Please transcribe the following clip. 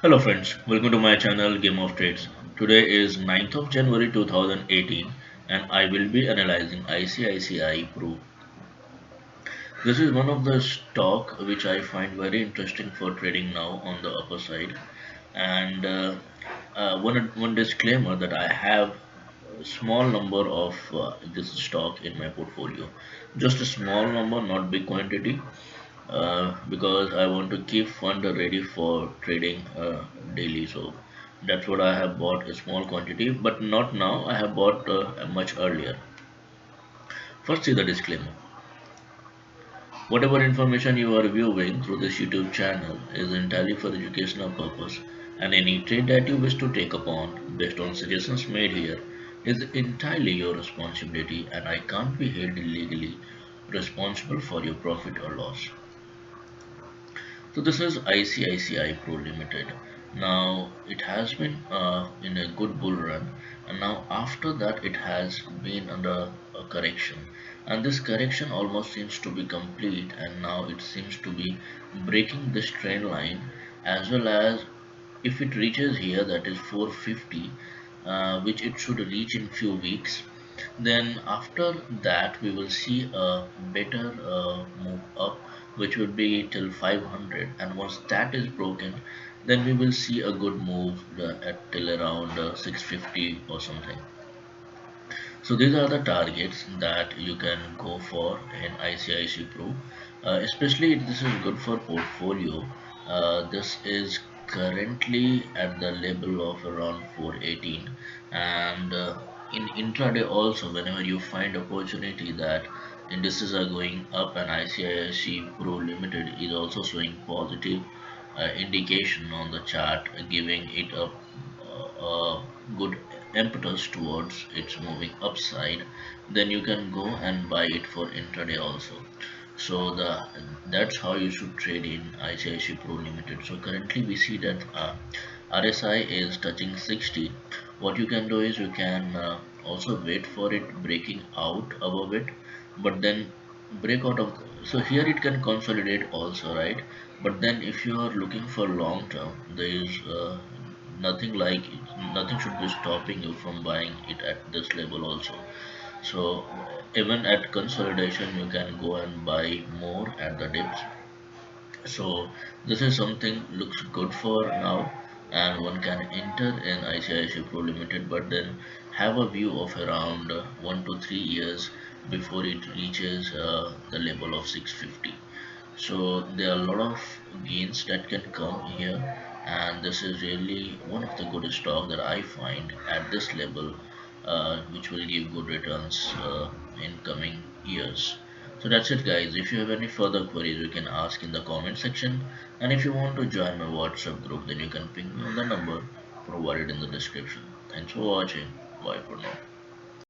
Hello friends, welcome to my channel Game of Trades. Today is 9th of January 2018 and I will be analyzing ICICI Pro. This is one of the stock which I find very interesting for trading now on the upper side. And one disclaimer that I have a small number of this stock in my portfolio. Just a small number, not big quantity, because I want to keep fund ready for trading daily. So that's what I have bought a small quantity, but not now. I have bought much earlier. First, see the disclaimer. Whatever information you are viewing through this YouTube channel is entirely for educational purpose, and any trade that you wish to take upon based on suggestions made here is entirely your responsibility, and I can't be held legally responsible for your profit or loss. So this is ICICI Pro Limited. Now it has been in a good bull run, and now after that it has been under a correction, and this correction almost seems to be complete, and now it seems to be breaking this trend line, as well as if it reaches here, that is 450, which it should reach in few weeks, then after that we will see a better move up, which would be till 500, and once that is broken, then we will see a good move at till around 650 or something. So these are the targets that you can go for in ICIC Pro, especially if this is good for portfolio. This is currently at the level of around 418, and in intraday also, whenever you find opportunity that indices are going up and ICIC Pro Limited is also showing positive indication on the chart, giving it a good impetus towards its moving upside, then you can go and buy it for intraday also. So that's how you should trade in ICICI Pro Limited. So currently we see that RSI is touching 60. What you can do is you can also wait for it breaking out above it, but then break out of. So here it can consolidate also, right? But then if you are looking for long term, there is nothing like nothing should be stopping you from buying it at this level also. So even at consolidation, you can go and buy more at the dips. So this is something looks good for now, and one can enter in ICICI Pro Limited, but then have a view of around 1 to 3 years before it reaches the level of 650. So there are a lot of gains that can come here, and this is really one of the good stock that I find at this level, which will give good returns in coming years. So that's it, guys. If you have any further queries, you can ask in the comment section, and if you want to join my WhatsApp group, then you can ping me on the number provided in the description. Thanks for watching. Bye for now.